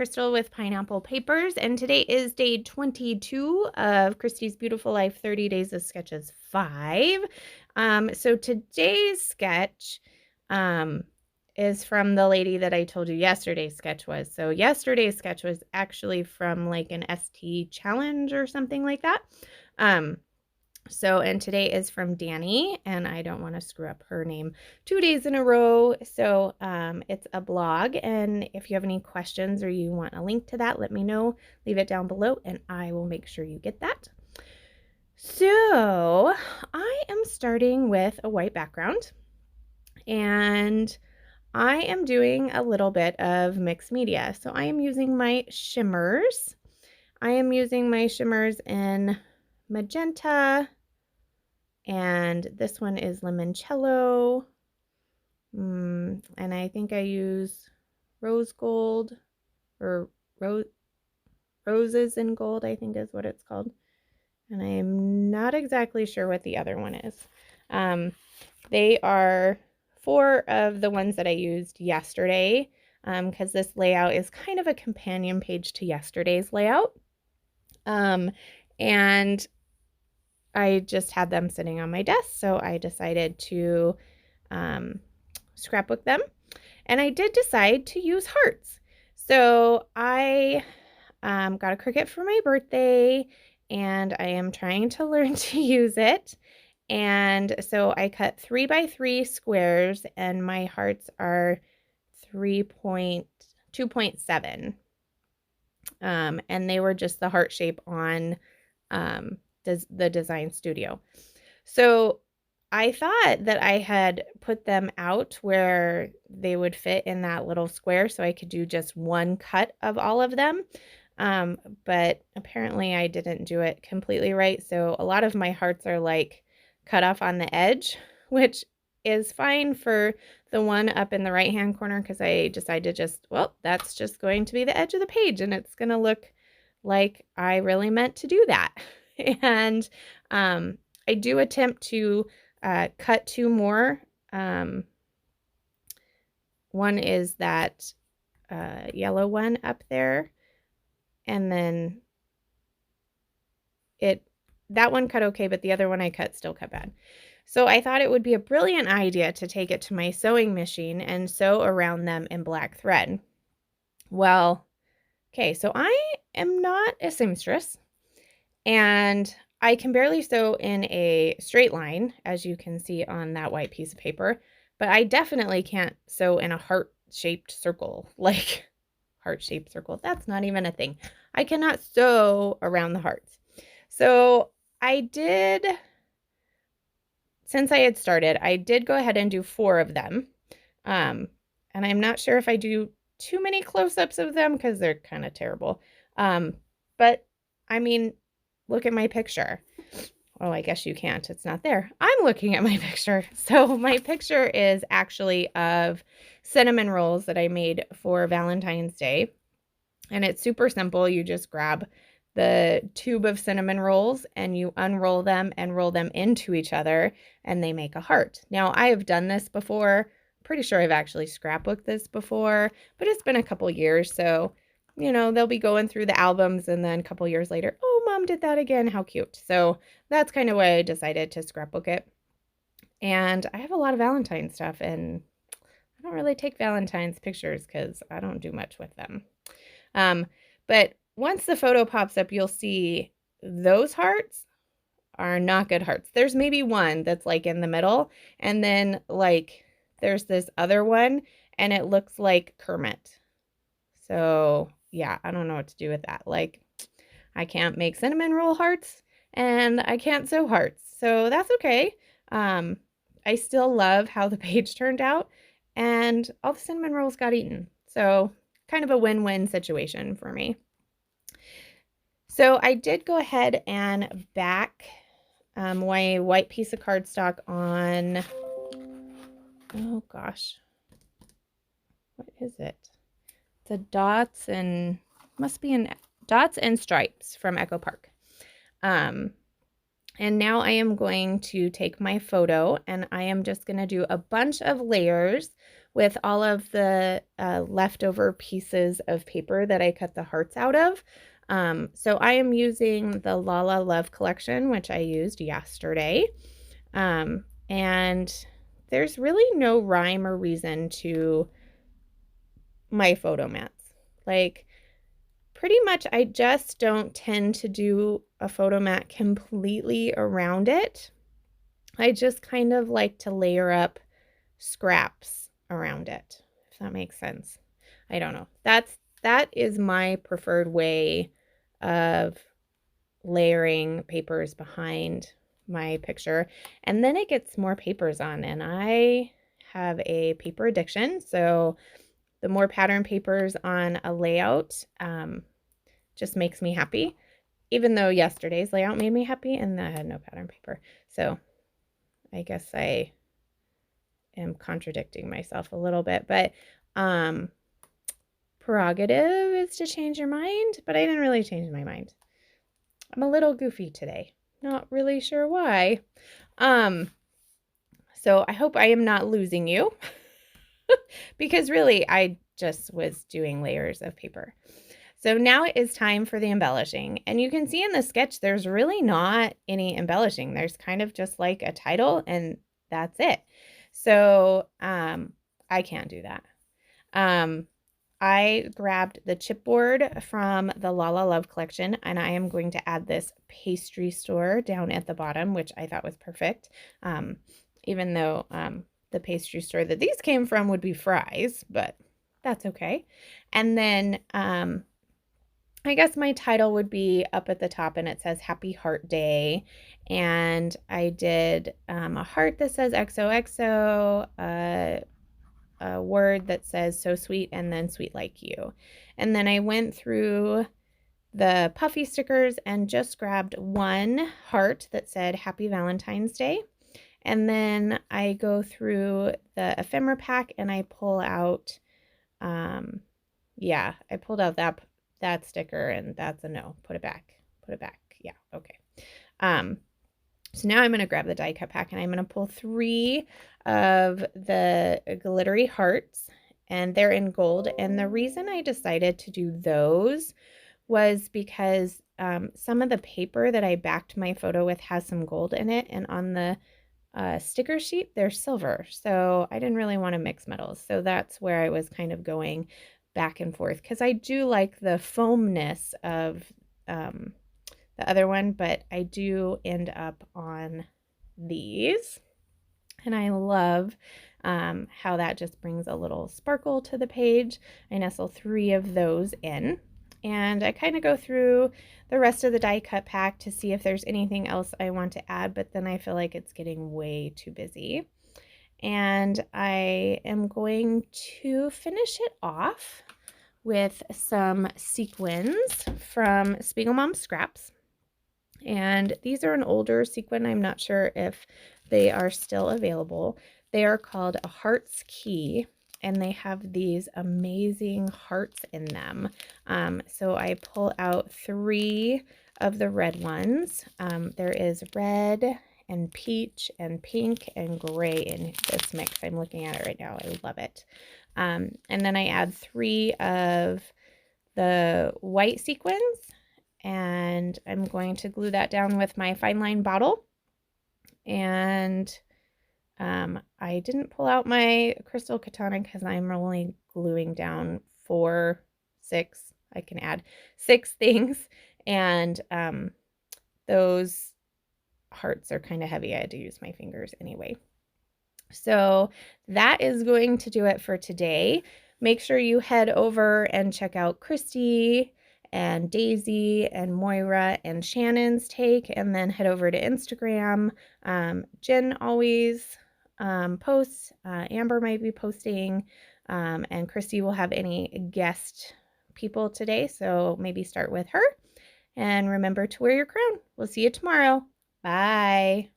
Crystal with Pineapple Papers, and today is day 22 of Christy's Beautiful Life 30 Days of Sketches 5. So today's sketch is from the lady that I told you yesterday's sketch was. So yesterday's sketch was actually from like an ST challenge or something like that. And today is from Danny, and I don't want to screw up her name 2 days in a row. So it's a blog, and if you have any questions or you want a link to that, let me know. Leave it down below, and I will make sure you get that. So I am starting with a white background, and I am doing a little bit of mixed media. So I am using my shimmers. I am using my shimmers in magenta, and this one is limoncello, and I think I use rose gold, or roses in gold, I think is what it's called, and I am not exactly sure what the other one is. They are 4 of the ones that I used yesterday, because this layout is kind of a companion page to yesterday's layout, and I just had them sitting on my desk, so I decided to scrapbook them. And I did decide to use hearts. So I got a Cricut for my birthday, and I am trying to learn to use it. And so I cut 3x3 squares, and my hearts are 2.7. And they were just the heart shape on the Design Studio. So I thought that I had put them out where they would fit in that little square so I could do just one cut of all of them. But apparently I didn't do it completely right. So a lot of my hearts are like cut off on the edge, which is fine for the one up in the right hand corner, because I decided that's just going to be the edge of the page, and it's going to look like I really meant to do that. And I do attempt to cut 2 more. One is that yellow one up there, and then that one cut okay, but the other one I still cut bad. So I thought it would be a brilliant idea to take it to my sewing machine and sew around them in black thread. Well, okay, so I am not a seamstress, and I can barely sew in a straight line, as you can see on that white piece of paper, but I definitely can't sew in a heart-shaped circle. Like, heart-shaped circle, that's not even a thing. I cannot sew around the hearts. So I did, since I had started, I did go ahead and do 4 of them. And I'm not sure if I do too many close-ups of them because they're kind of terrible. But I mean, look at my picture. Oh, I guess you can't. It's not there. I'm looking at my picture. So my picture is actually of cinnamon rolls that I made for Valentine's Day. And it's super simple. You just grab the tube of cinnamon rolls and you unroll them and roll them into each other, and they make a heart. Now, I have done this before. Pretty sure I've actually scrapbooked this before, but it's been a couple years, so they'll be going through the albums, and then a couple years later, oh, Mom did that again. How cute. So that's kind of why I decided to scrapbook it. And I have a lot of Valentine stuff, and I don't really take Valentine's pictures because I don't do much with them. But once the photo pops up, you'll see those hearts are not good hearts. There's maybe one that's like in the middle, and then like there's this other one, and it looks like Kermit. So yeah, I don't know what to do with that. Like, I can't make cinnamon roll hearts, and I can't sew hearts. So that's okay. I still love how the page turned out, and all the cinnamon rolls got eaten. So kind of a win-win situation for me. So I did go ahead and back my white piece of cardstock on, oh gosh, what is it? It's a dots and, must be an dots and stripes from Echo Park. And now I am going to take my photo, and I am just going to do a bunch of layers with all of the leftover pieces of paper that I cut the hearts out of. So I am using the Lala Love collection, which I used yesterday. And there's really no rhyme or reason to my photo mats. Like, pretty much I just don't tend to do a photo mat completely around it. I just kind of like to layer up scraps around it, if that makes sense. I don't know. That is my preferred way of layering papers behind my picture. And then it gets more papers on, and I have a paper addiction. So the more pattern papers on a layout just makes me happy, even though yesterday's layout made me happy and I had no pattern paper. So I guess I am contradicting myself a little bit, but prerogative is to change your mind, but I didn't really change my mind. I'm a little goofy today. Not really sure why. So I hope I am not losing you because really I just was doing layers of paper. So now it is time for the embellishing. And you can see in the sketch, there's really not any embellishing. There's kind of just like a title and that's it. So I can't do that. I grabbed the chipboard from the Lala Love collection, and I am going to add this pastry store down at the bottom, which I thought was perfect. Even though the pastry store that these came from would be Fry's, but that's okay. And then I guess my title would be up at the top, and it says Happy Heart Day. And I did a heart that says XOXO, a word that says so sweet, and then sweet like you. And then I went through the puffy stickers and just grabbed one heart that said Happy Valentine's Day. And then I go through the ephemera pack and I pull out, I pulled out that sticker, and that's a no. Put it back. Yeah, okay. So now I'm going to grab the die cut pack and I'm going to pull 3 of the glittery hearts, and they're in gold. And the reason I decided to do those was because some of the paper that I backed my photo with has some gold in it, and on the sticker sheet they're silver. So I didn't really want to mix metals. So that's where I was kind of going back and forth, because I do like the foamness of the other one, but I do end up on these, and I love how that just brings a little sparkle to the page. I nestle 3 of those in, and I kind of go through the rest of the die cut pack to see if there's anything else I want to add, but then I feel like it's getting way too busy. And I am going to finish it off with some sequins from Spiegelmom Scraps. And these are an older sequin. I'm not sure if they are still available. They are called a Heart's Key, and they have these amazing hearts in them. So I pull out 3 of the red ones. There is red and peach and pink and gray in this mix. I'm looking at it right now. I love it. And then I add 3 of the white sequins, and I'm going to glue that down with my fine line bottle. And I didn't pull out my crystal katana because I'm only gluing down 6. I can add 6 things, and those hearts are kind of heavy. I had to use my fingers anyway. So that is going to do it for today. Make sure you head over and check out Christy and Daisy and Moira and Shannon's take, and then head over to Instagram. Jen always posts. Amber might be posting, and Christy will have any guest people today, so maybe start with her. And remember to wear your crown. We'll see you tomorrow. Bye.